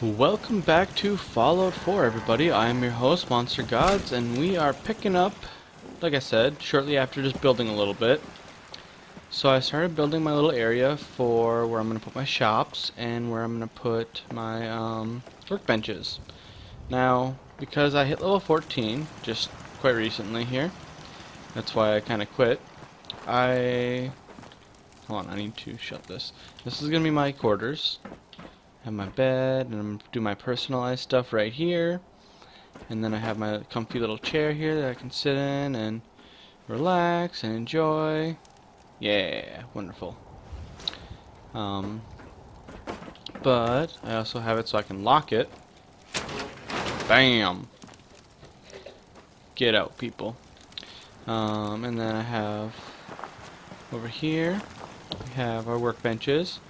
Welcome back to Fallout 4, everybody. I am your host, MonsterGodz, and we are picking up, like I said, shortly after just building a little bit. So I started building my little area for where I'm going to put my shops and where I'm going to put my workbenches. Now, because I hit level 14 just quite recently here, that's why I kind of quit. Hold on, I need to shut this. This is going to be my quarters. Have my bed, and I'm going to do my personalized stuff right here. And then I have my comfy little chair here that I can sit in and relax and enjoy. Yeah, wonderful. But I also have it so I can lock it. Bam! Get out, people. And then I have over here, we have our workbenches.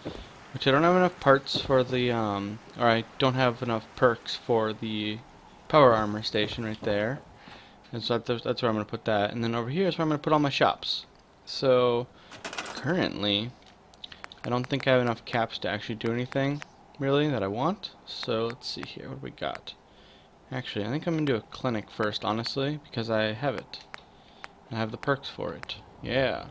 Which I don't have enough parts for the, or I don't have enough perks for the power armor station right there. And so that's where I'm going to put that. And then over here is where I'm going to put all my shops. So, currently, I don't think I have enough caps to actually do anything, really, that I want. So, let's see here, what do we got? Actually, I think I'm going to do a clinic first, honestly, because I have it. I have the perks for it. Yeah.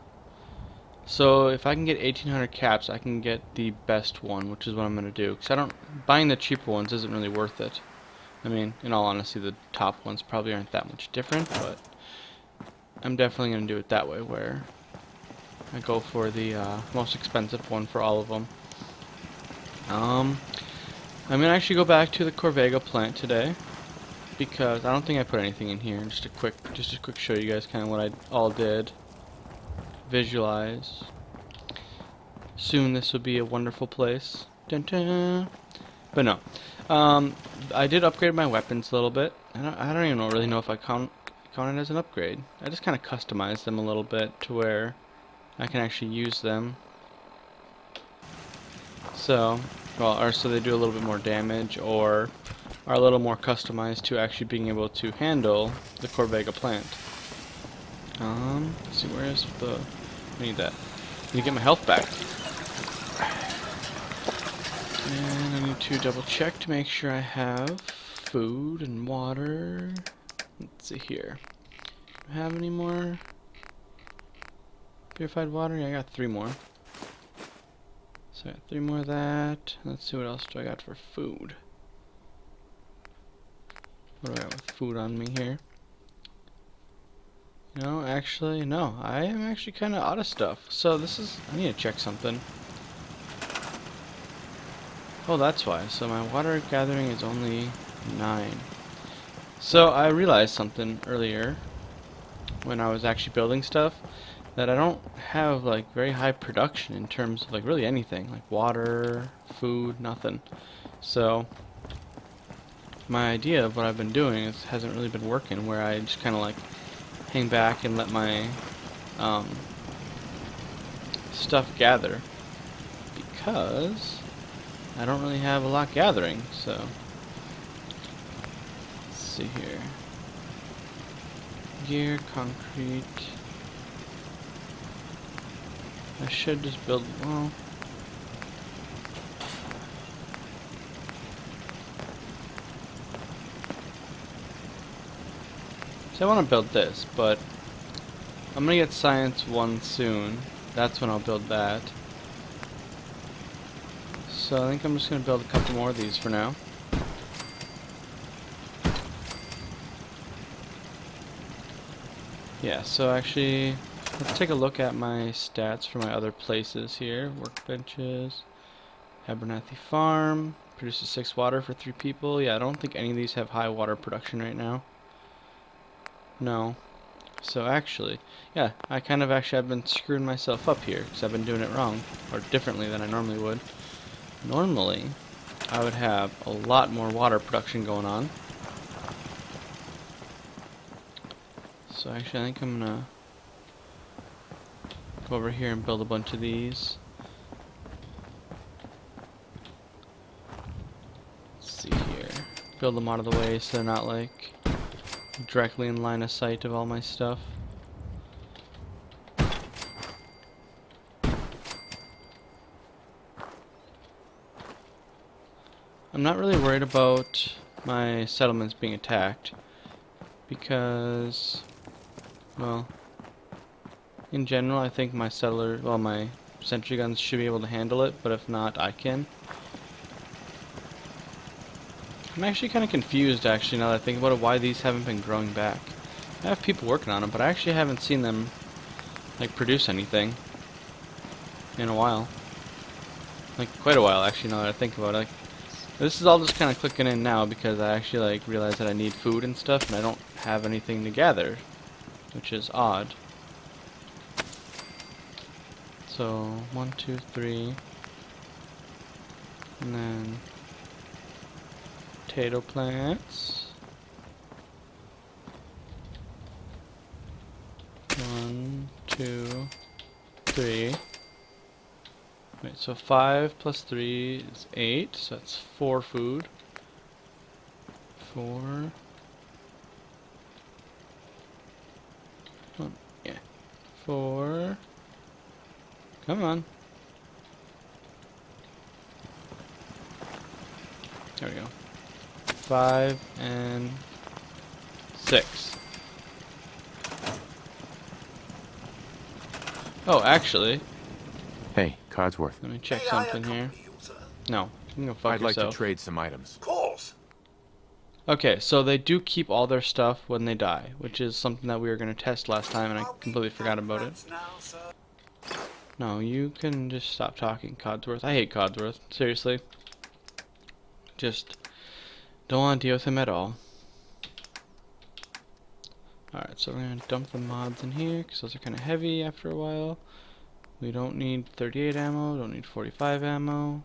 So if I can get 1800 caps, I can get the best one, which is what I'm going to do. Because buying the cheaper ones isn't really worth it. I mean, in all honesty, the top ones probably aren't that much different, but I'm definitely going to do it that way, where I go for the most expensive one for all of them. I'm going to actually go back to the Corvega plant today, because I don't think I put anything in here. Just a quick show you guys kind of what I all did. Visualize. Soon this will be a wonderful place. Dun -dun. But no. I did upgrade my weapons a little bit. I don't even really know if I count it as an upgrade. I just kind of customized them a little bit to where I can actually use them. So, so they do a little bit more damage, or are a little more customized to actually being able to handle the Corvega plant. Let's see, where is the... I need that. I need to get my health back. And I need to double check to make sure I have food and water. Let's see here. Do I have any more purified water? Yeah, I got 3 more. So I got 3 more of that. Let's see, what else do I got for food? What do I got with food on me here? No, actually, no. I am actually kind of out of stuff. So I need to check something. Oh, that's why. So my water gathering is only 9. So I realized something earlier when I was actually building stuff, that I don't have like very high production in terms of like really anything, like water, food, nothing. So my idea of what I've been doing hasn't really been working, where I just kind of like hang back and let my stuff gather, because I don't really have a lot gathering. So let's see here. Gear, concrete. I should just build, well, so I want to build this, but I'm gonna get Science 1 soon. That's when I'll build that. So I think I'm just gonna build a couple more of these for now. Yeah, so actually, let's take a look at my stats for my other places here. Workbenches, Abernathy Farm, produces 6 water for 3 people. Yeah, I don't think any of these have high water production right now. No. So actually, yeah, I kind of actually have been screwing myself up here, because I've been doing it wrong, or differently than I normally would. Normally, I would have a lot more water production going on. So actually, I think I'm gonna go over here and build a bunch of these. Let's see here. Build them out of the way so they're not like directly in line of sight of all my stuff. I'm not really worried about my settlements being attacked because, well, in general, I think my my sentry guns should be able to handle it, but if not, I can. I'm actually kind of confused, actually, now that I think about it, why these haven't been growing back. I have people working on them, but I actually haven't seen them, like, produce anything in a while. Like, quite a while, actually, now that I think about it. Like, this is all just kind of clicking in now because I actually, like, realize that I need food and stuff, and I don't have anything to gather, which is odd. So, 1, 2, 3, and then potato plants. 1, 2, 3. Wait, so 5 plus 3 is 8, so that's 4 food. 4. Oh, yeah. 4. Come on. There we go. 5 and 6. Oh, actually. Hey, Codsworth. Let me check something here. No, you can go fuck I'd like yourself. to trade some items. Of course. Okay, so they do keep all their stuff when they die, which is something that we were going to test last time, and I completely forgot about it. No, you can just stop talking, Codsworth. I hate Codsworth, seriously. Just don't want to deal with him at all. Alright, so we're going to dump the mods in here, because those are kind of heavy after a while. We don't need 38 ammo, don't need 45 ammo,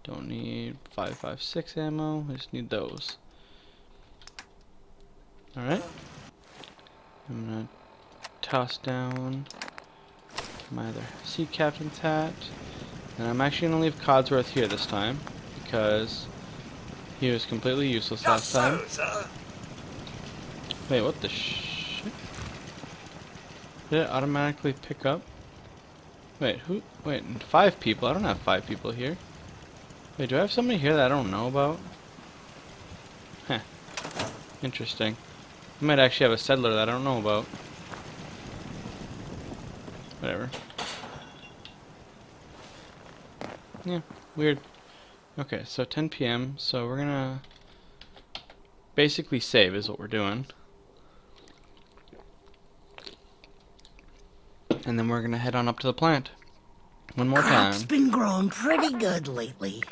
don't need 5.56 ammo, we just need those. Alright. I'm going to toss down my other sea captain's hat. And I'm actually going to leave Codsworth here this time, because he was completely useless last time. Wait, what the shit? Did it automatically pick up? Wait, who? Wait, 5 people? I don't have 5 people here. Wait, do I have somebody here that I don't know about? Heh. Interesting. I might actually have a settler that I don't know about. Whatever. Yeah, weird. Okay, so 10 p.m. So we're gonna basically save is what we're doing. And then we're gonna head on up to the plant. One more time. Crop's been growing pretty good lately.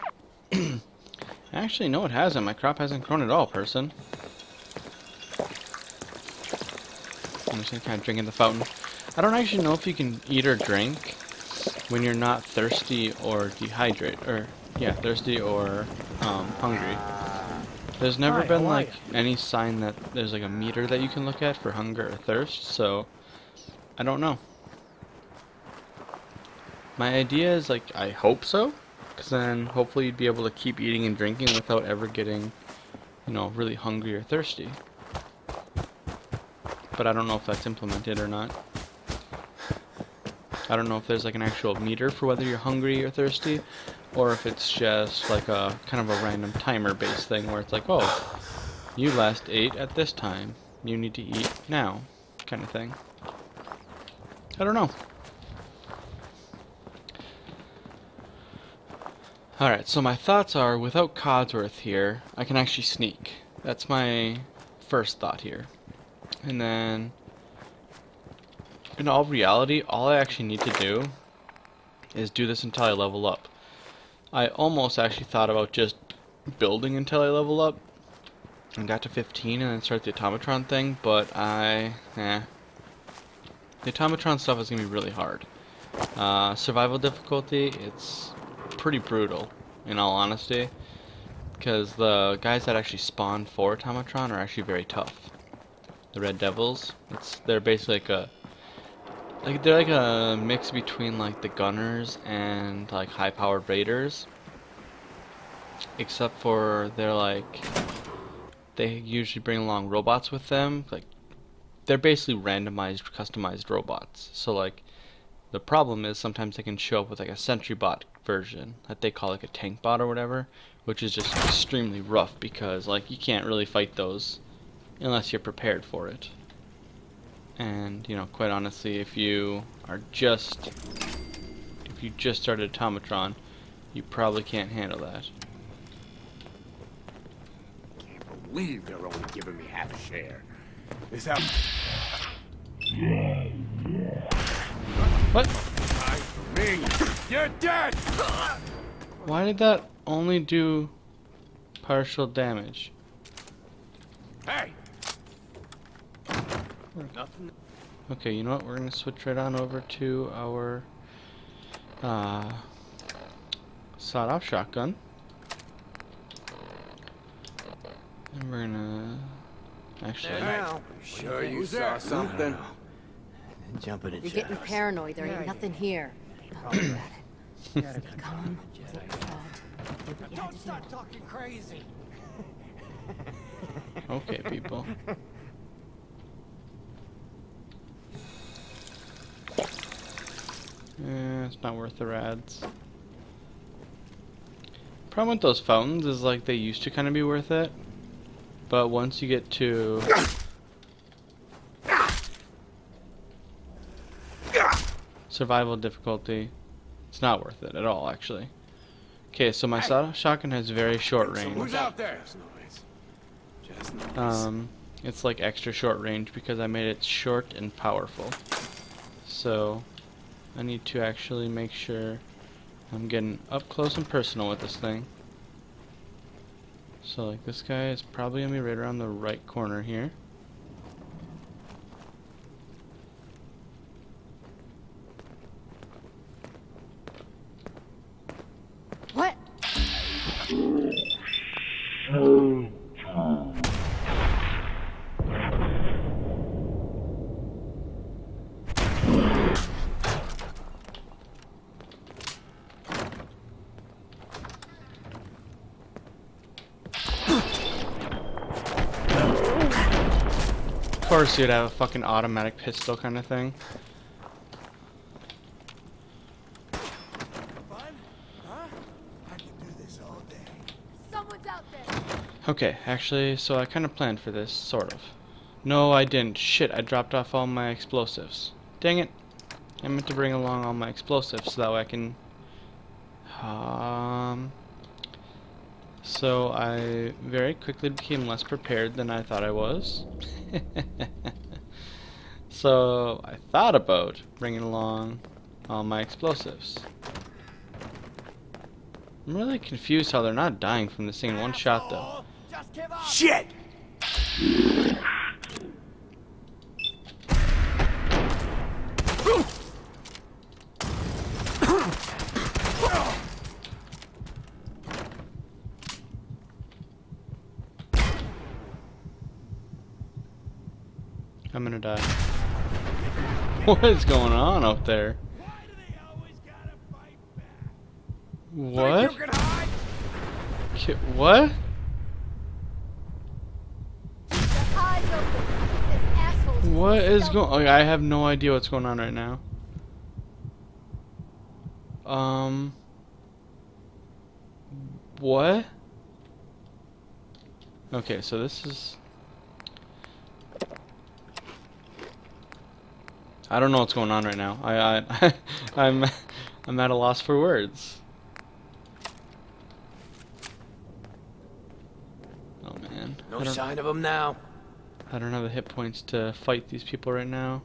Actually, no it hasn't. My crop hasn't grown at all, person. I'm just gonna kind of drink in the fountain. I don't actually know if you can eat or drink when you're not thirsty or dehydrated, or yeah, thirsty or hungry. There's never been like any sign that there's like a meter that you can look at for hunger or thirst, so I don't know. My idea is like I hope so, because then hopefully you'd be able to keep eating and drinking without ever getting, you know, really hungry or thirsty. But I don't know if that's implemented or not. I don't know if there's like an actual meter for whether you're hungry or thirsty, or if it's just like a kind of a random timer based thing where it's like, oh, you last ate at this time, you need to eat now, kind of thing. I don't know. Alright, so my thoughts are, without Codsworth here, I can actually sneak. That's my first thought here. And then, in all reality, all I actually need to do is do this until I level up. I almost actually thought about just building until I level up and got to 15 and then start the automatron thing, but the automatron stuff is going to be really hard. Survival difficulty, it's pretty brutal, in all honesty, because the guys that actually spawn for automatron are actually very tough. The Red Devils, they're basically they're like a mix between like the gunners and like high-powered raiders, except for they usually bring along robots with them. Like they're basically randomized, customized robots. So like the problem is sometimes they can show up with like a sentry bot version that they call like a tank bot or whatever, which is just extremely rough because like you can't really fight those unless you're prepared for it. And you know, quite honestly, if you just started Automatron, you probably can't handle that. Can't believe they're only giving me half a share. Is that What? time for me? You're dead! Why did that only do partial damage? Hey! Nothing. Okay, you know what? We're gonna switch right on over to our sawed-off shotgun, and we're gonna actually. Now, sure you saw something? Jumping in You're getting paranoid. There ain't nothing here. Don't worry about it. Stay calm. Take your shot. Do what you have to do. talking crazy. Okay, people. It's not worth the rads. Problem with those fountains is like they used to kind of be worth it, but once you get to survival difficulty, it's not worth it at all, actually. Okay, so my shotgun has very short range. Who's out there? Just noise. It's like extra short range because I made it short and powerful. So I need to actually make sure I'm getting up close and personal with this thing. So like this guy is probably gonna be right around the right corner here. What? Of course you'd have a fucking automatic pistol kind of thing. Someone's out there. Okay, actually, so I kind of planned for this, sort of. No, I didn't. Shit, I dropped off all my explosives. Dang it. I meant to bring along all my explosives so that way I can... So I very quickly became less prepared than I thought I was. So I thought about bringing along all my explosives. I'm really confused how they're not dying from this thing in one shot though. Shit! I'm gonna die. What is going on out there? What? Think you can hide? What? Their eyes open. This asshole's What is stealth- going? I have no idea what's going on right now. What? Okay, so this is. I don't know what's going on right now. I'm at a loss for words. Oh man. No sign of him now. I don't have the hit points to fight these people right now.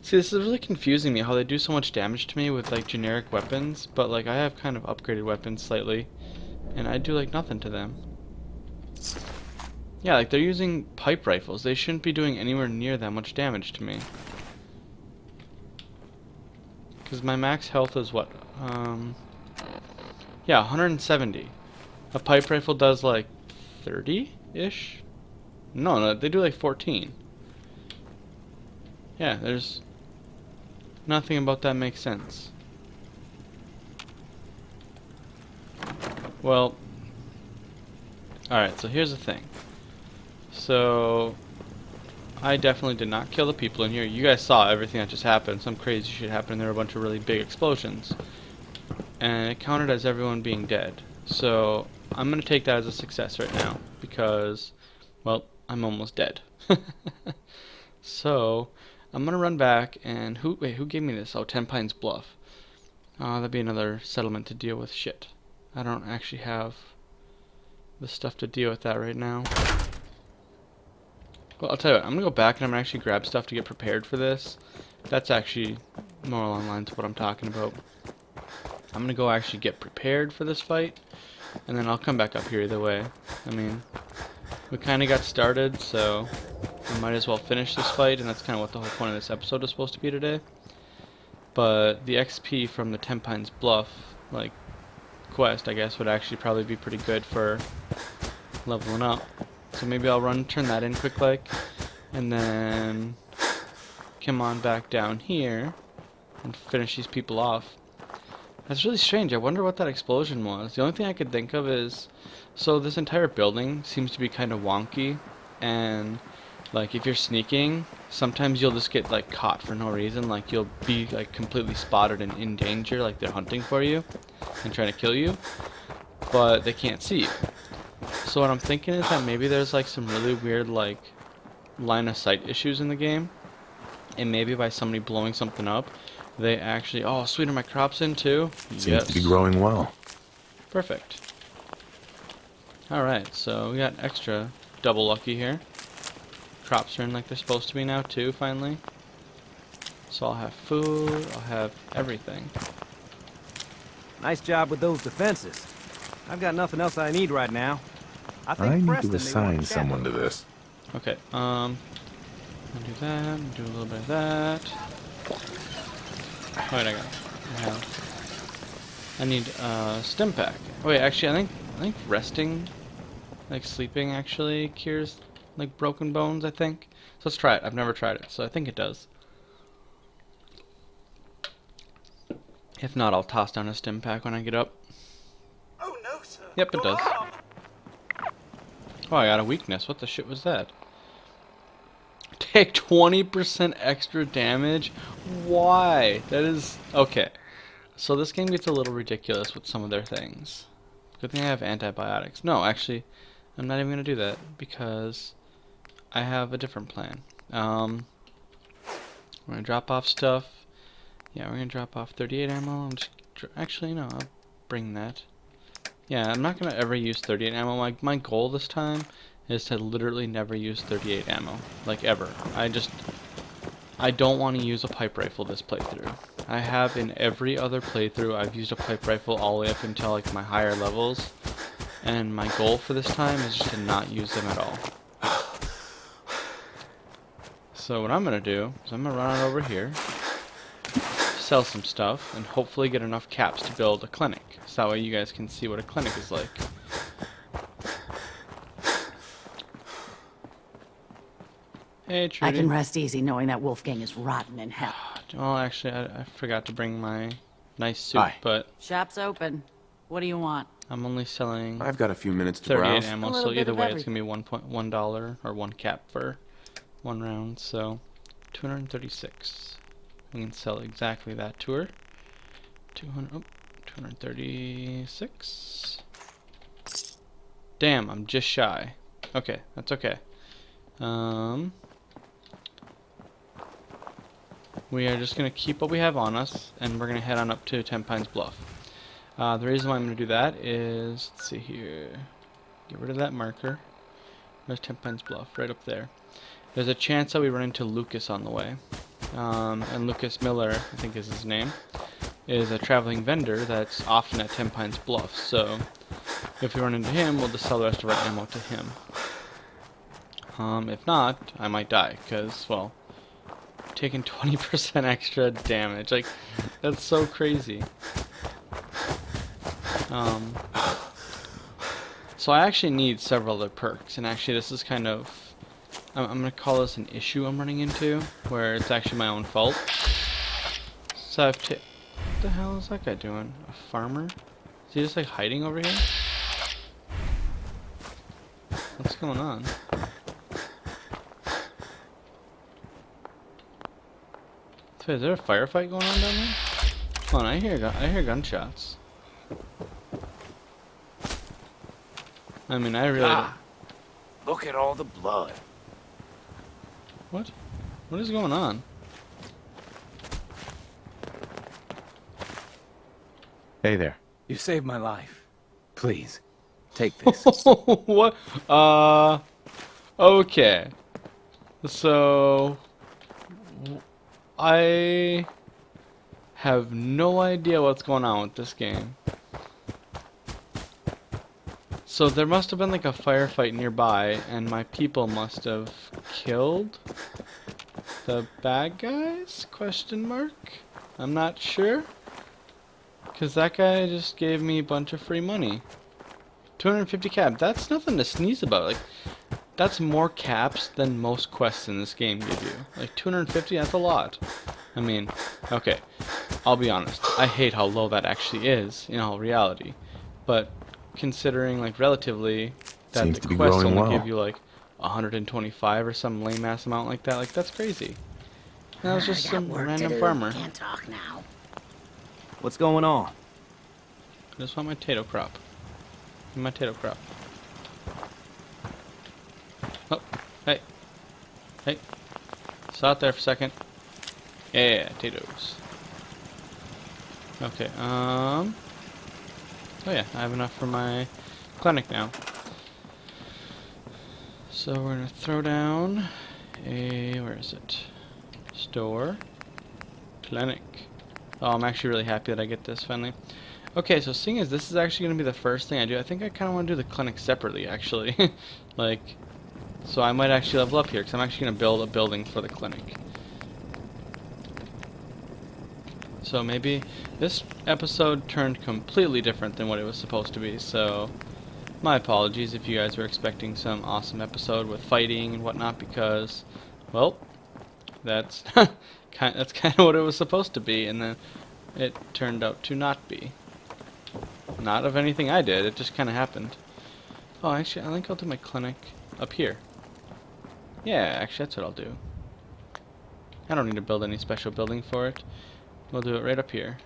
See, this is really confusing me how they do so much damage to me with like generic weapons, but like I have kind of upgraded weapons slightly, and I do like nothing to them. Yeah, like they're using pipe rifles. They shouldn't be doing anywhere near that much damage to me. Because my max health is what? Yeah, 170. A pipe rifle does like 30-ish? No, they do like 14. Yeah, there's nothing about that makes sense. Well, alright, so here's the thing. So, I definitely did not kill the people in here. You guys saw everything that just happened. Some crazy shit happened. There were a bunch of really big explosions. and it counted as everyone being dead. So I'm gonna take that as a success right now because, well, I'm almost dead. So I'm gonna run back and who gave me this? Oh, 10 Pines Bluff. That'd be another settlement to deal with. Shit. I don't actually have the stuff to deal with that right now. Well, I'll tell you what, I'm gonna go back and I'm gonna actually grab stuff to get prepared for this. That's actually more along the lines of what I'm talking about. I'm gonna go actually get prepared for this fight, and then I'll come back up here either way. I mean, we kind of got started, so we might as well finish this fight, and that's kind of what the whole point of this episode is supposed to be today. But the XP from the 10 Pines Bluff, like, quest, I guess, would actually probably be pretty good for leveling up. So maybe I'll turn that in quick like, and then come on back down here and finish these people off. That's really strange. I wonder what that explosion was. The only thing I could think of is, so this entire building seems to be kind of wonky, and like if you're sneaking, sometimes you'll just get like caught for no reason. Like you'll be like completely spotted and in danger, like they're hunting for you and trying to kill you, but they can't see you. So what I'm thinking is that maybe there's like some really weird like line of sight issues in the game, and maybe by somebody blowing something up, they actually, oh sweet, are my crops in too? Seems to be growing well. Perfect. Alright, so we got extra double lucky here. Crops are in like they're supposed to be now too, finally. So I'll have food, I'll have everything. Nice job with those defenses. I've got nothing else I need right now. I need Preston to may want assign chat someone to with me. this. Okay, I'll do that, do a little bit of that. Wait, I need stim pack. Oh wait, actually I think resting, like sleeping actually cures like broken bones, I think. So let's try it. I've never tried it, so I think it does. If not, I'll toss down a stim pack when I get up. Oh no, sir. Yep, it does. Oh, I got a weakness. What the shit was that? Take 20% extra damage? Why? That is... Okay. So this game gets a little ridiculous with some of their things. Good thing I have antibiotics. No, actually, I'm not even going to do that because I have a different plan. We're going to drop off stuff. Yeah, we're going to drop off 38 ammo. I'm just... Actually, no, I'll bring that. Yeah, I'm not going to ever use 38 ammo. My goal this time is to literally never use 38 ammo. Like, ever. I don't want to use a pipe rifle this playthrough. I have in every other playthrough, I've used a pipe rifle all the way up until, like, my higher levels. And my goal for this time is just to not use them at all. So what I'm going to do is I'm going to run on over here, sell some stuff, and hopefully get enough caps to build a clinic. So that way you guys can see what a clinic is like. Hey, Trudy. I can rest easy knowing that Wolfgang is rotten in hell. Well, actually, I forgot to bring my nice suit, Hi. but Shop's open. What do you want? I'm only selling I've got a few minutes to 38 browse. ammo, A so little bit either of way it's going to be $1 or 1 cap for 1 round, so 236. We can sell exactly that to her. 236. Damn, I'm just shy. Okay, that's okay. We are just going to keep what we have on us, and we're going to head on up to 10 Pines Bluff. The reason why I'm going to do that is, let's see here, get rid of that marker. There's 10 Pines Bluff, right up there. There's a chance that we run into Lucas on the way. And Lucas Miller, I think is his name, is a traveling vendor that's often at 10 Pines Bluff. So if we run into him, we'll just sell the rest of our ammo to him. If not, I might die, because, well, taking 20% extra damage. Like, that's so crazy. So I actually need several other perks, and actually this is kind of, I'm going to call this an issue I'm running into, where it's actually my own fault. So what the hell is that guy doing? A farmer? Is he just like hiding over here? What's going on? So is there a firefight going on down there? Hold on, I hear gunshots. I mean, I really... Ah, look at all the blood. What? What is going on? Hey there. You saved my life. Please, take this. What? Okay. So... I have no idea what's going on with this game. So there must have been like a firefight nearby, and my people must have killed the bad guys? Question mark? I'm not sure. Because that guy just gave me a bunch of free money. 250 cap. That's nothing to sneeze about. Like, that's more caps than most quests in this game give you. Like, 250, that's a lot. I mean, okay, I'll be honest. I hate how low that actually is in all reality. But considering, like, relatively, that Seems the to be quests growing only well. give you, like, 125 or some lame-ass amount like that, like, that's crazy. And that was just some random farmer. Can't talk now. What's going on? I just want my potato crop. My potato crop. Oh, hey. Hey. Saw it there for a second. Yeah, potatoes. Okay, oh yeah, I have enough for my clinic now. So we're gonna throw down a, where is it? Store. Clinic. Oh, I'm actually really happy that I get this finally. Okay, so seeing as this is actually going to be the first thing I do, I think I kind of want to do the clinic separately, actually. Like, so I might actually level up here, because I'm actually going to build a building for the clinic. So maybe this episode turned completely different than what it was supposed to be, so my apologies if you guys were expecting some awesome episode with fighting and whatnot, because, well, that's kind of what it was supposed to be, and then it turned out to not be. Not of anything I did, it just kind of happened. Oh, actually, I think I'll do my clinic up here. Yeah, actually, that's what I'll do. I don't need to build any special building for it. We'll do it right up here.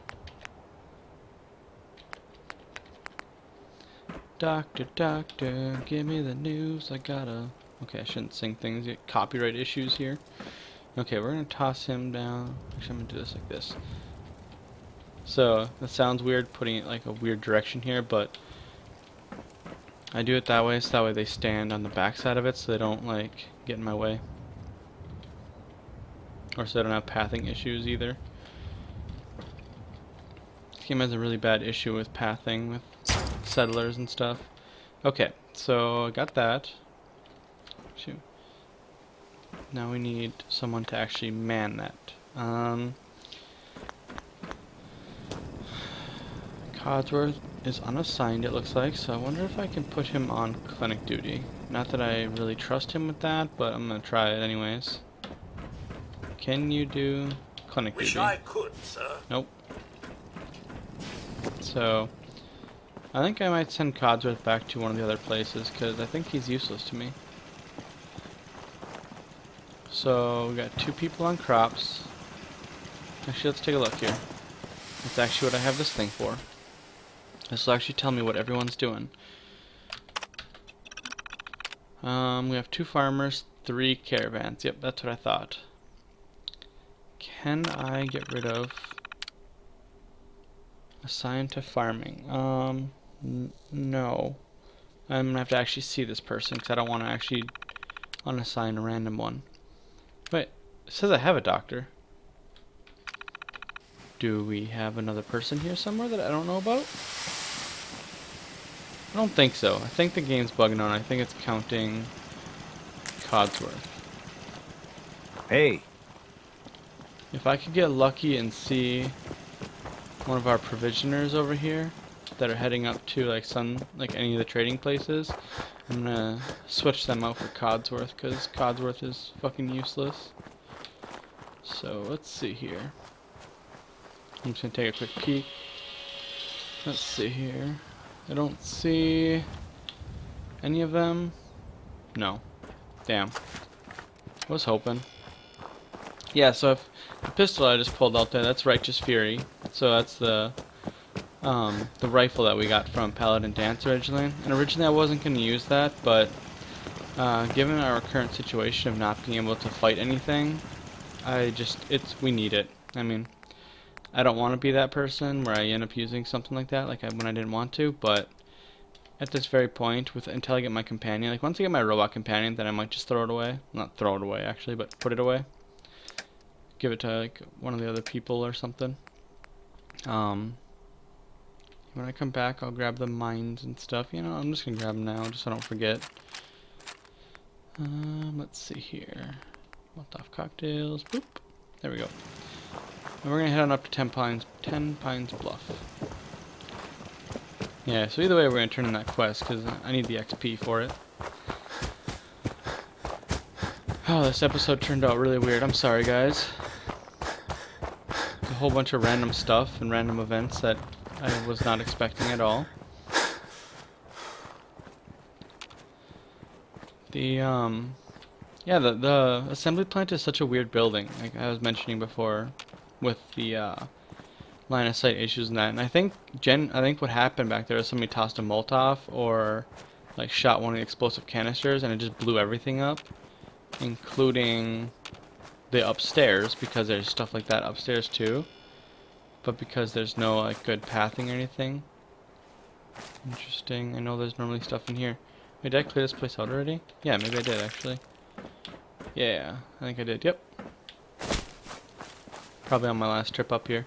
Doctor, doctor, give me the news, I gotta... Okay, I shouldn't sing things, get copyright issues here. Okay, we're gonna toss him down. Actually, I'm gonna do this like this. So, that sounds weird, putting it like a weird direction here, but I do it that way, so that way they stand on the back side of it, so they don't, like, get in my way. Or so they don't have pathing issues either. This game has a really bad issue with pathing, with settlers and stuff. Okay, so I got that. Shoot. Now we need someone to actually man that. Codsworth is unassigned, it looks like, so I wonder if I can put him on clinic duty. Not that I really trust him with that, but I'm gonna try it anyways. Can you do clinic Wish duty? I could, sir. Nope. So, I think I might send Codsworth back to one of the other places, because I think he's useless to me. So, we got 2 people on crops. Actually, let's take a look here. That's actually what I have this thing for. This will actually tell me what everyone's doing. We have 2 farmers, 3 caravans. Yep, that's what I thought. Can I get rid of assign to farming? No. I'm gonna have to actually see this person because I don't want to actually unassign a random one. Wait, it says I have a doctor. Do we have another person here somewhere that I don't know about? I don't think so. I think the game's bugging out. I think it's counting Codsworth. Hey, If I could get lucky and see one of our provisioners over here that are heading up to like any of the trading places, I'm gonna switch them out for Codsworth because Codsworth is fucking useless. So let's see here. I'm just gonna take a quick peek. Let's see here. I don't see any of them. No. Damn. I was hoping. Yeah, so if the pistol I just pulled out there, that's Righteous Fury. So that's the the rifle that we got from Paladin Dance originally. And originally I wasn't going to use that, but given our current situation of not being able to fight anything, we need it. I mean, I don't want to be that person where I end up using something like that, when I didn't want to, but at this very point, until I get my companion, like once I get my robot companion, then I might just throw it away. Not throw it away, actually, but put it away. Give it to, like, one of the other people or something. When I come back, I'll grab the mines and stuff. You know, I'm just gonna grab them now, just so I don't forget. Let's see here. Molotov cocktails. Boop. There we go. And we're gonna head on up to 10 Pines Bluff. Yeah, so either way, we're gonna turn in that quest because I need the XP for it. Oh, this episode turned out really weird. I'm sorry, guys. A whole bunch of random stuff and random events that I was not expecting at all. Yeah, the assembly plant is such a weird building, like I was mentioning before, with the line of sight issues and that. And I think what happened back there is somebody tossed a Molotov or like shot one of the explosive canisters, and it just blew everything up, including the upstairs, because there's stuff like that upstairs too. But because there's no like good pathing or anything. Interesting. I know there's normally stuff in here. Wait, did I clear this place out already? Yeah, maybe I did actually. Yeah, I think I did. Yep. Probably on my last trip up here.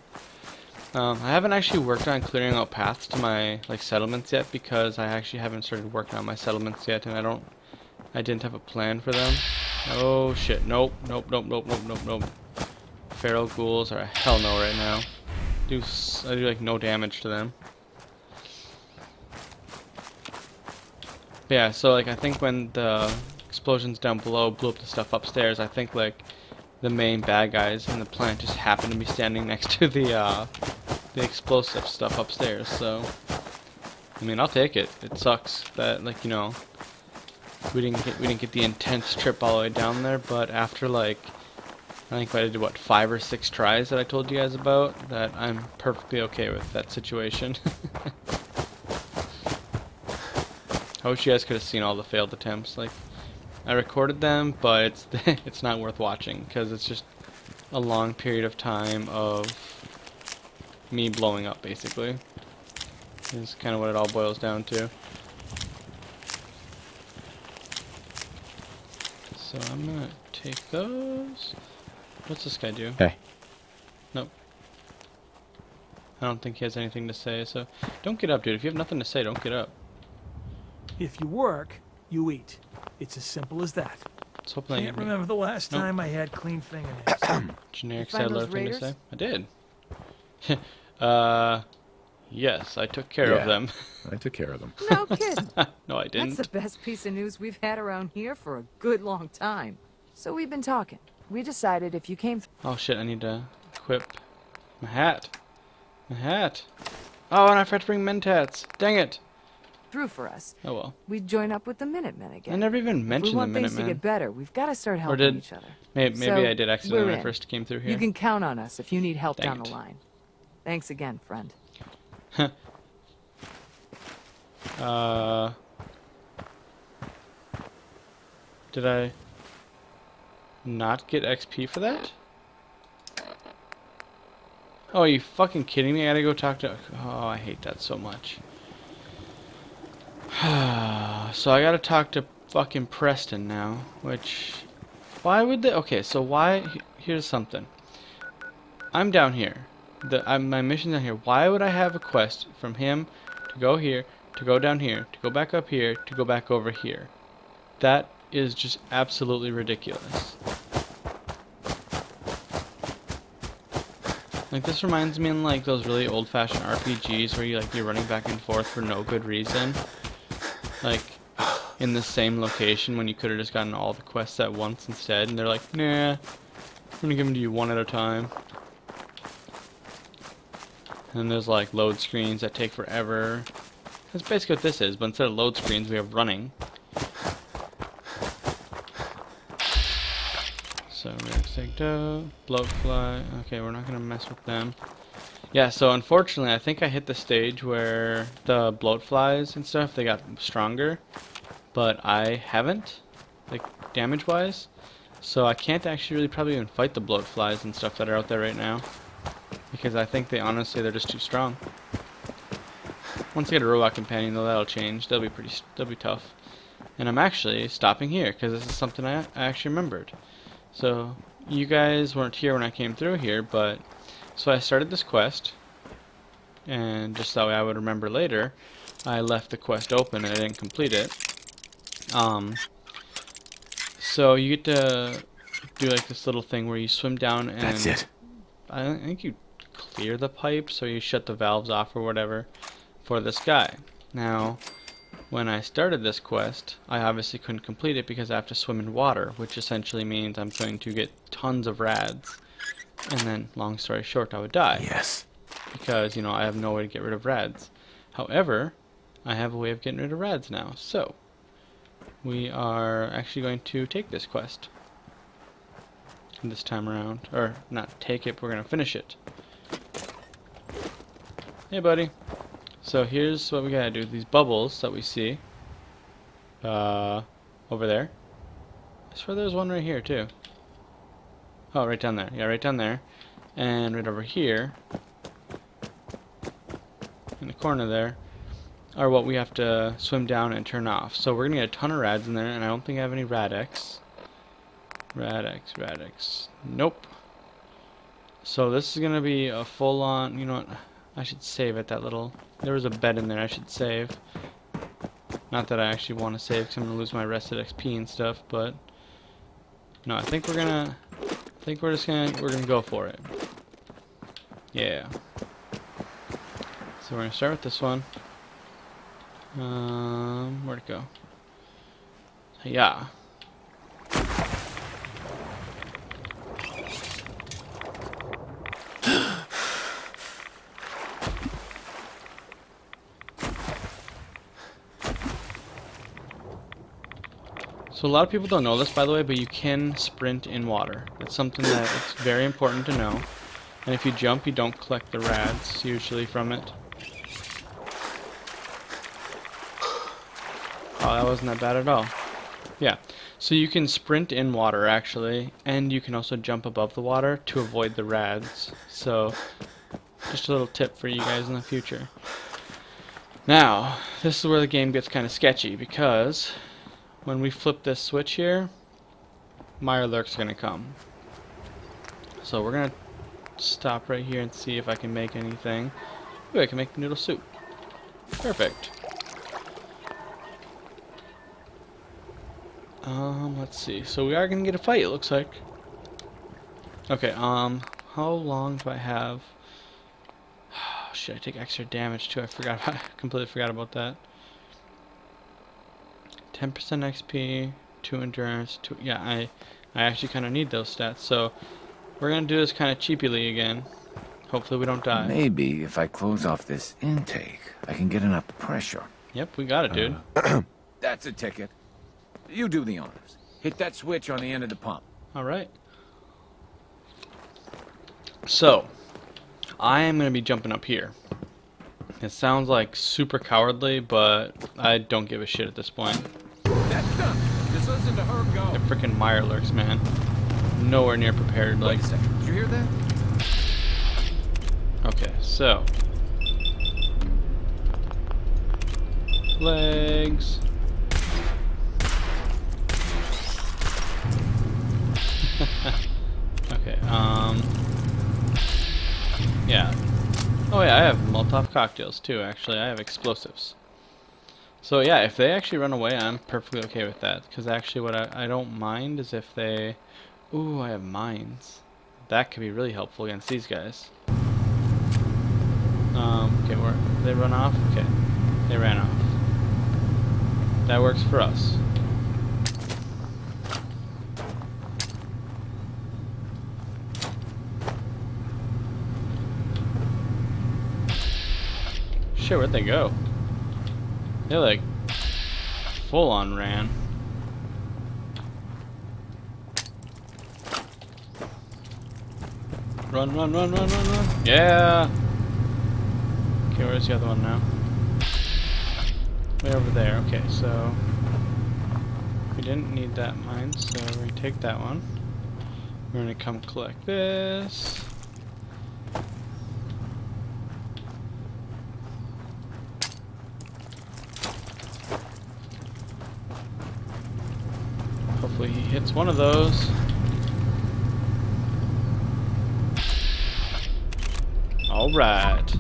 I haven't actually worked on clearing out paths to my settlements yet, because I actually haven't started working on my settlements yet, and I didn't have a plan for them. Oh shit! Nope. Feral ghouls are a hell no right now. I do like no damage to them. But yeah, so like I think when the explosions down below blew up the stuff upstairs, I think like the main bad guys in the plant just happened to be standing next to the explosive stuff upstairs. So I mean, I'll take it. It sucks that, like, you know, we didn't get the intense trip all the way down there, but after like I think I did what 5 or 6 tries that I told you guys about, that I'm perfectly okay with that situation. I wish you guys could have seen all the failed attempts. Like, I recorded them, but it's not worth watching because it's just a long period of time of me blowing up, basically. Is kind of what it all boils down to. So I'm gonna take those. What's this guy do? Hey. Nope. I don't think he has anything to say, so don't get up, dude. If you have nothing to say, don't get up. If you work, you eat. It's as simple as that. Let's hope that Can't remember the last time I had clean fingernails. generic You find settler those thing to raiders? say. I did. Yes, I took care of them. I took care of them. No kidding. No, I didn't. That's the best piece of news we've had around here for a good long time. So we've been talking. We decided if you came Oh shit, I need to equip my hat. My hat. Oh, and I forgot to bring mentats. Dang it. through for us, Oh well. we'd join up with the Minutemen again. I never even If we mentioned the want things to Minutemen. get better, we've got to start Or helping did each other. maybe So, I did accidentally we're when I in. first came through here. You can count on us if you need help Dang down it. the line. Thanks again, friend. Did I not get XP for that? Oh, are you fucking kidding me? I gotta go talk to... Oh, I hate that so much. So I gotta talk to fucking Preston now, which... Why would they... Okay, so why... Here's something. I'm down here. My mission's down here. Why would I have a quest from him to go here, to go down here, to go back up here, to go back over here? That is just absolutely ridiculous. Like, this reminds me of like those really old-fashioned RPGs where you're running back and forth for no good reason. Like, in the same location when you could have just gotten all the quests at once instead, and they're like, nah, I'm gonna give them to you one at a time. And there's like load screens that take forever. That's basically what this is, but instead of load screens, we have running. So we're gonna take blowfly. Okay, we're not gonna mess with them. Yeah, so unfortunately, I think I hit the stage where the bloat flies and stuff, they got stronger, but I haven't, like, damage-wise. So I can't actually really probably even fight the bloat flies and stuff that are out there right now, because I think they honestly, they're just too strong. Once I get a robot companion, though, that'll change. That'll be tough. And I'm actually stopping here, because this is something I actually remembered. So, you guys weren't here when I came through here, but... So I started this quest, and just that way I would remember later, I left the quest open and I didn't complete it. So you get to do like this little thing where you swim down and... That's it. I think you clear the pipes, or you shut the valves off or whatever for this guy. Now, when I started this quest, I obviously couldn't complete it because I have to swim in water, which essentially means I'm going to get tons of rads. And then, long story short, I would die. Yes. Because, you know, I have no way to get rid of rads. However, I have a way of getting rid of rads now. So, we are actually going to take this quest. This time around. Or, not take it, but we're going to finish it. Hey, buddy. So, here's what we gotta do. These bubbles that we see. Over there. I swear there's one right here, too. Oh, right down there. Yeah, right down there. And right over here, in the corner there, are what we have to swim down and turn off. So we're going to get a ton of rads in there, and I don't think I have any Rad-X. Rad-X. Nope. So this is going to be a full-on, you know what, I should save it, that little, there was a bed in there I should save. Not that I actually want to save, because I'm going to lose my rested XP and stuff, but, no, I think we're going to... we're gonna go for it. Yeah. So we're gonna start with this one. Where'd it go? Yeah. So a lot of people don't know this, by the way, but you can sprint in water. It's something that it's very important to know. And if you jump, you don't collect the rads, usually, from it. Oh, that wasn't that bad at all. Yeah. So you can sprint in water, actually, and you can also jump above the water to avoid the rads. So, just a little tip for you guys in the future. Now, this is where the game gets kind of sketchy, because... when we flip this switch here, Mirelurk's gonna come. So we're gonna stop right here and see if I can make anything. Ooh, I can make noodle soup. Perfect. Let's see. So we are gonna get a fight, it looks like. Okay, how long do I have? Should I take extra damage too? I completely forgot about that. 10% XP, 2 endurance, 2... Yeah, I actually kind of need those stats, so we're going to do this kind of cheapily again. Hopefully we don't die. Maybe if I close off this intake, I can get enough pressure. Yep, we got it, dude. That's a ticket. You do the honors. Hit that switch on the end of the pump. Alright. So, I am going to be jumping up here. It sounds like super cowardly, but I don't give a shit at this point. That's done. Just listen to her go. They're freaking Mirelurks, man. Nowhere near prepared. Wait Like, a second. Did you hear that? okay, so legs. Okay, yeah. Oh yeah, I have Molotov cocktails too, actually. I have explosives. So yeah, if they actually run away, I'm perfectly okay with that. Because actually what I don't mind is if they... Ooh, I have mines. That could be really helpful against these guys. Okay, they run off? Okay, they ran off. That works for us. Shit, where'd they go? They like full on ran. Run, run, run, run, run, run. Yeah! Okay, where's the other one now? Way over there. Okay, so we didn't need that mine, so we're gonna take that one. We're gonna come collect this. Hopefully he hits one of those. Alright.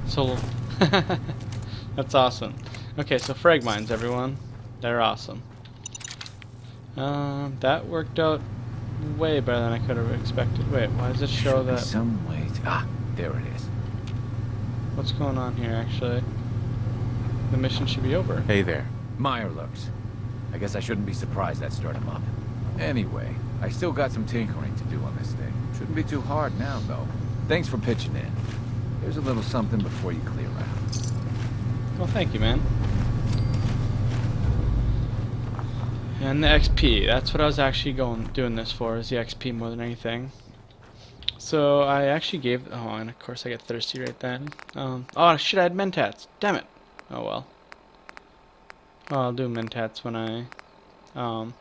So that's awesome. Okay, so frag mines, everyone. They're awesome. That worked out way better than I could have expected. Wait, why does it show Should be that? some way to... there it is. What's going on here, actually? The mission should be over. Hey there. Meyer looks. I guess I shouldn't be surprised that started him up. Anyway, I still got some tinkering to do on this thing. Shouldn't be too hard now, though. Thanks for pitching in. Here's a little something before you clear out. Well, thank you, man. And the XP. That's what I was actually doing this for, is the XP more than anything. So I actually gave... oh, and of course I get thirsty right then. Oh, shit, I had mentats. Damn it. Oh, well. Oh, I'll do mentats when I...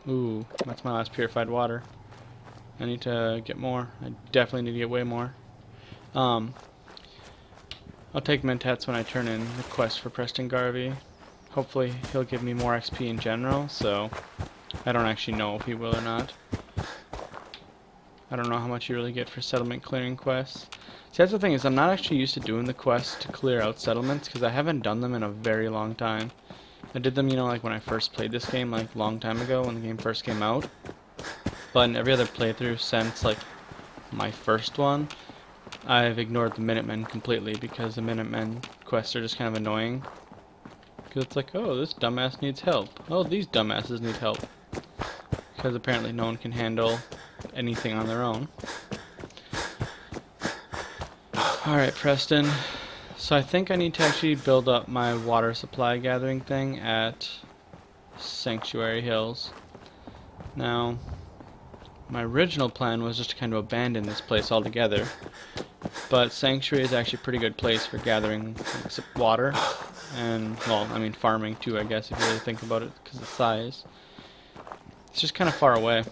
ooh, that's my last purified water. I need to get more. I definitely need to get way more. I'll take mentats when I turn in the quest for Preston Garvey. Hopefully he'll give me more XP in general, so I don't actually know if he will or not. I don't know how much you really get for settlement clearing quests. See, that's the thing, is I'm not actually used to doing the quests to clear out settlements, because I haven't done them in a very long time. I did them, you know, like when I first played this game, like a long time ago when the game first came out. But in every other playthrough since, like, my first one, I've ignored the Minutemen completely, because the Minutemen quests are just kind of annoying. Because it's like, oh, this dumbass needs help. Oh, these dumbasses need help. Because apparently no one can handle anything on their own. Alright, Preston. So I think I need to actually build up my water supply gathering thing at Sanctuary Hills. Now, my original plan was just to kind of abandon this place altogether. But Sanctuary is actually a pretty good place for gathering water. And, well, I mean farming too, I guess, if you really think about it, because of the size. It's just kind of far away.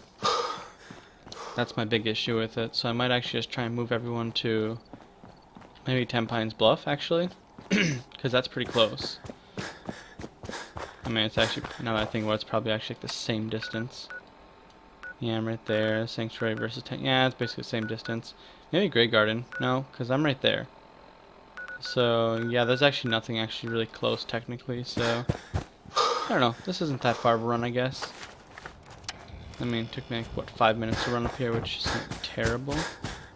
That's my big issue with it. So I might actually just try and move everyone to maybe Ten Pines Bluff, actually. Because that's pretty close. I mean, it's actually, now that I think about it, it's probably actually like the same distance. Yeah, I'm right there. Sanctuary versus yeah, it's basically the same distance. Maybe Grey Garden. No, because I'm right there. So, yeah, there's actually nothing actually really close, technically, so... I don't know. This isn't that far of a run, I guess. I mean, it took me, like, what, 5 minutes to run up here, which isn't terrible.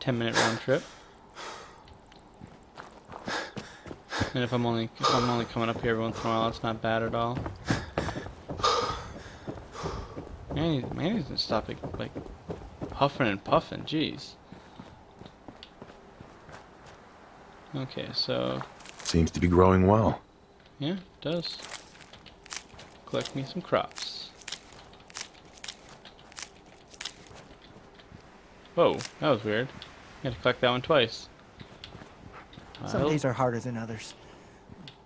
10-minute round trip. And if I'm only coming up here every once in a while, it's not bad at all. Man, I need to stop, like huffing and puffing, jeez. Okay, so... Seems to be growing well. yeah, it does. Collect me some crops. Whoa, that was weird. I had to collect that one twice. Some days are harder than others.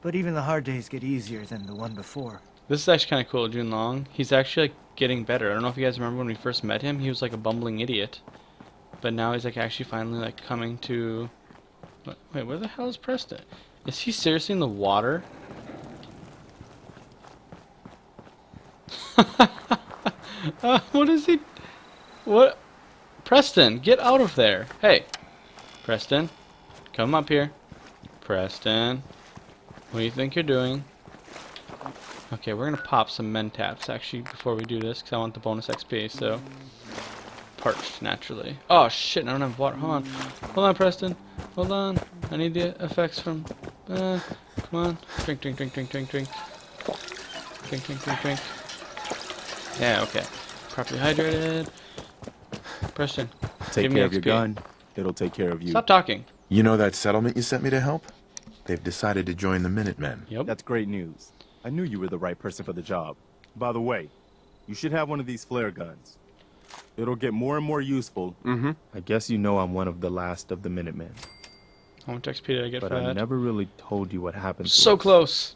But even the hard days get easier than the one before. This is actually kind of cool, June Long. He's actually, like, getting better. I don't know if you guys remember when we first met him, he was like a bumbling idiot. But now he's, like, actually finally, like, coming to... Wait, where the hell is Preston? Is he seriously in the water? What is he... What? Preston, get out of there. Hey. Preston, come up here. Preston. What do you think you're doing? Okay, we're gonna pop some Mentaps, actually, before we do this, because I want the bonus XP, so... Parched, naturally. Oh, shit, I don't have water. Hold on. Hold on, Preston. Hold on. I need the effects from... come on. Drink, drink, drink, drink, drink, drink. Drink, drink, drink, drink. Yeah, okay. Properly hydrated. Preston, Take give me care of your XP. gun. It'll take care of you. Stop talking. You know that settlement you sent me to help? They've decided to join the Minutemen. Yep. That's great news. I knew you were the right person for the job. By the way, you should have one of these flare guns. It'll get more and more useful. I guess you know I'm one of the last of the Minutemen. How much XP did I get but for I that? never really told you what happened to So us. close.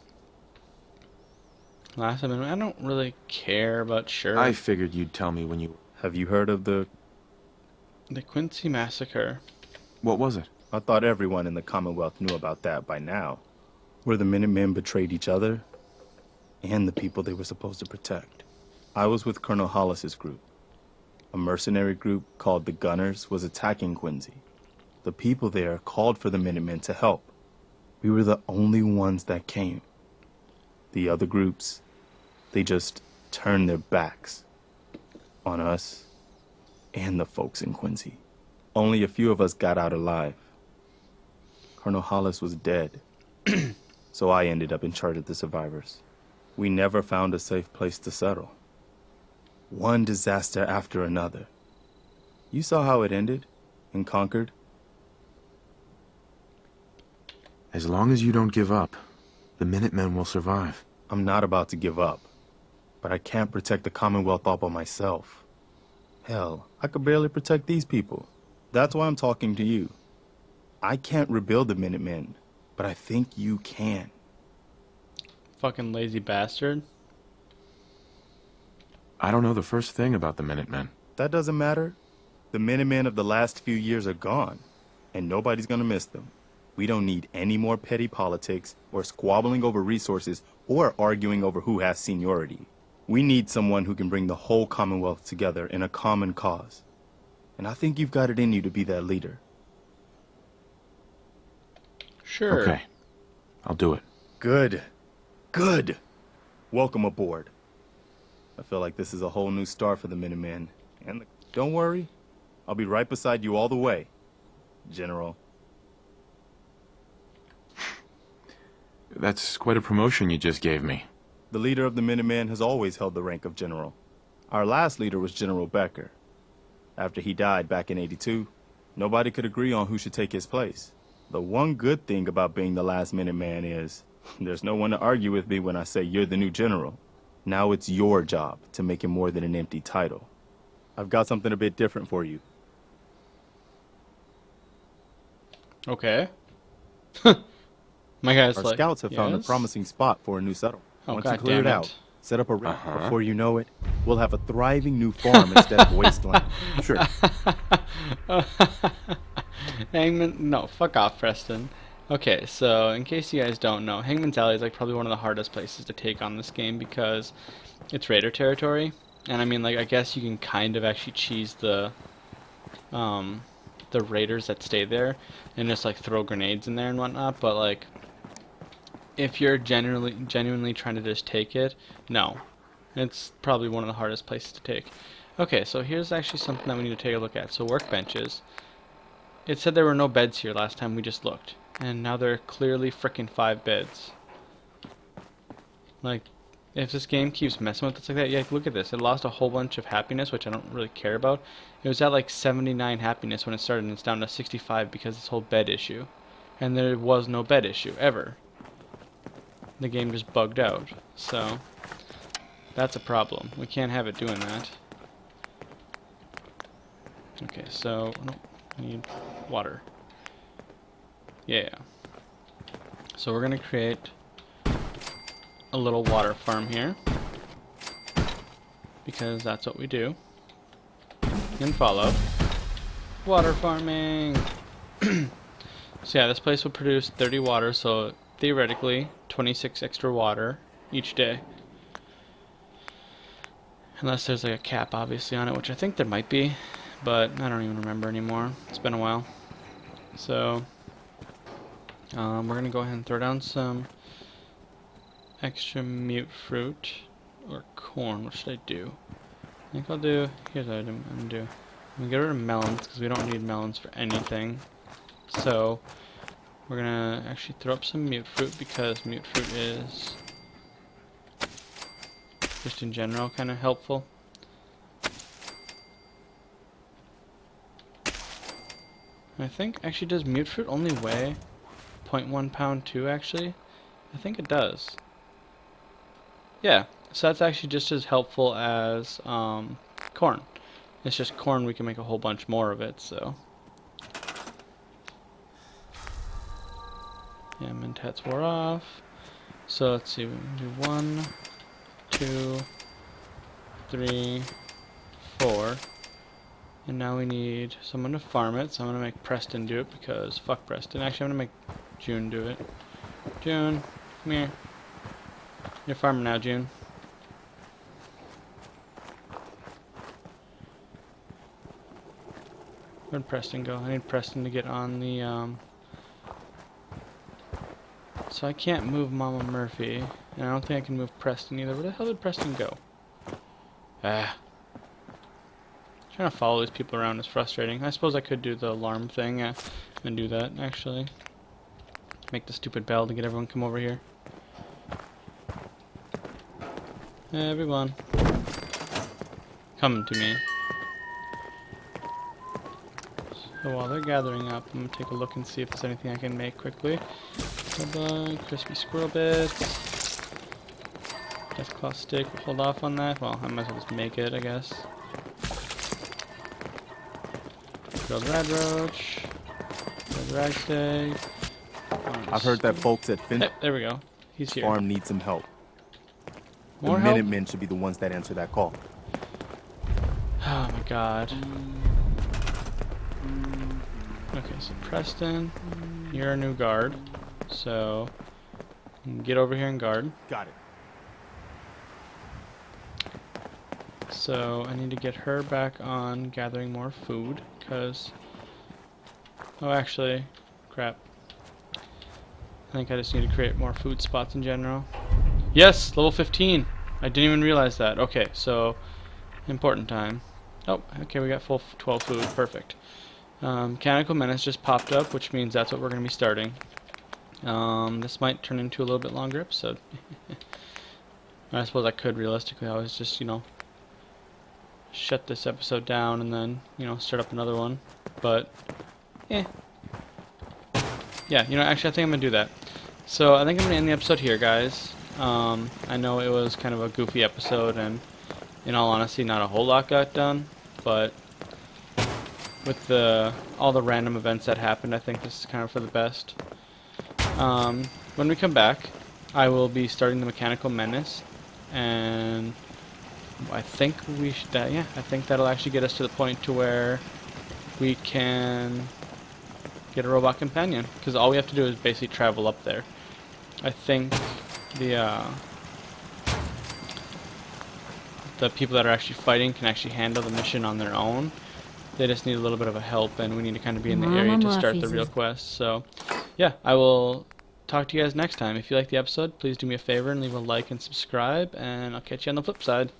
Last time, I don't really care, but sure. I figured you'd tell me when you... Have you heard of the... The Quincy Massacre. What was it? I thought everyone in the Commonwealth knew about that by now. Where the Minutemen betrayed each other and the people they were supposed to protect. I was with Colonel Hollis's group. A mercenary group called the Gunners was attacking Quincy. The people there called for the Minutemen to help. We were the only ones that came. The other groups, they just turned their backs on us and the folks in Quincy. Only a few of us got out alive. Colonel Hollis was dead, so I ended up in charge of the survivors. We never found a safe place to settle. One disaster after another. You saw how it ended in Concord? As long as you don't give up, the Minutemen will survive. I'm not about to give up, but I can't protect the Commonwealth all by myself. Hell, I could barely protect these people. That's why I'm talking to you. I can't rebuild the Minutemen, but I think you can. Fucking lazy bastard. I don't know the first thing about the Minutemen. That doesn't matter. The Minutemen of the last few years are gone, and nobody's gonna miss them. We don't need any more petty politics, or squabbling over resources, or arguing over who has seniority. We need someone who can bring the whole Commonwealth together in a common cause. And I think you've got it in you to be that leader. Sure. Okay. I'll do it. Good. Good. Welcome aboard. I feel like this is a whole new start for the Minutemen. And don't worry, I'll be right beside you all the way, General. That's quite a promotion you just gave me. The leader of the Minutemen has always held the rank of general. Our last leader was General Becker. After he died back in '82, nobody could agree on who should take his place. The one good thing about being the last Minuteman is there's no one to argue with me when I say you're the new general. Now it's your job to make it more than an empty title. I've got something a bit different for you. Okay. My guy's Our like, scouts have found a yes? promising spot for a new settlement. Oh, Once God you clear it damn out, it. set up a ramp. Before you know it, we'll have a thriving new farm instead of wasteland. Sure. Hangman, no, fuck off, Preston. Okay, so in case you guys don't know, Hangman's Alley is like probably one of the hardest places to take on this game because it's raider territory, and I mean, like, I guess you can kind of actually cheese the raiders that stay there and just like throw grenades in there and whatnot, but like, if you're genuinely trying to just take it, no, it's probably one of the hardest places to take. Okay, so here's actually something that we need to take a look at. So workbenches. It said there were no beds here last time we just looked, and now there are clearly frickin' 5 beds. Like, if this game keeps messing with us like that, yeah, look at this. It lost a whole bunch of happiness, which I don't really care about. It was at like 79 happiness when it started, and it's down to 65 because of this whole bed issue. And there was no bed issue, ever. The game just bugged out. So, that's a problem. We can't have it doing that. Okay, so, no, I need water. Yeah. So we're going to create a little water farm here, because that's what we do. And follow. Water farming! So yeah, this place will produce 30 water, so theoretically 26 extra water each day. Unless there's like a cap obviously on it, which I think there might be, but I don't even remember anymore. It's been a while. So we're going to go ahead and throw down some extra mute fruit or corn. What should I do? I think I'll do, here's what I'm going to do. I'm going to get rid of melons because we don't need melons for anything. So we're going to actually throw up some mute fruit because mute fruit is just in general kind of helpful. I think, actually, does mute fruit only weigh 0.1 pound too, actually? I think it does. Yeah, so that's actually just as helpful as corn. It's just corn, we can make a whole bunch more of it, so. Yeah, Mentats wore off. So let's see, we can do 1, 2, 3, 4. And now we need someone to farm it, so I'm gonna make Preston do it because fuck Preston. Actually, I'm gonna make June do it. June, come here. You're farming now, June. Where'd Preston go? I need Preston to get on the, So I can't move Mama Murphy, and I don't think I can move Preston either. Where the hell did Preston go? Ah. Trying to follow these people around is frustrating. I suppose I could do the alarm thing, and do that, actually. Make the stupid bell to get everyone to come over here. Everyone. Come to me. So while they're gathering up, I'm going to take a look and see if there's anything I can make quickly. Bye-bye, crispy squirrel bits. Death claw steak, we'll hold off on that. Well, I might as well just make it, I guess. Grilled rad roach. Grilled rag steak. I've heard that folks at Finn There we go. He's here. Farm need some help. More the help? Minutemen should be the ones that answer that call. Oh my god. Okay, so Preston, you're a new guard. So, get over here and guard. Got it. So, I need to get her back on gathering more food, because... Oh, actually, crap. I think I just need to create more food spots in general. Yes! Level 15! I didn't even realize that. Okay, so, important time. Oh, okay, we got full 12 food. Perfect. Mechanical Menace just popped up, which means that's what we're going to be starting. This might turn into a little bit longer episode. I suppose I could realistically always just, you know, shut this episode down and then, you know, start up another one. But, yeah, you know, actually I think I'm going to do that. So I think I'm going to end the episode here, guys. I know it was kind of a goofy episode and, in all honesty, not a whole lot got done. But with all the random events that happened, I think this is kind of for the best. When we come back, I will be starting the Mechanical Menace, and I think we should, I think that'll actually get us to the point to where we can get a robot companion, because all we have to do is basically travel up there. I think the people that are actually fighting can actually handle the mission on their own. They just need a little bit of a help, and we need to kind of be in the area to start the real quest. So, yeah, I will talk to you guys next time. If you like the episode, please do me a favor and leave a like and subscribe, and I'll catch you on the flip side.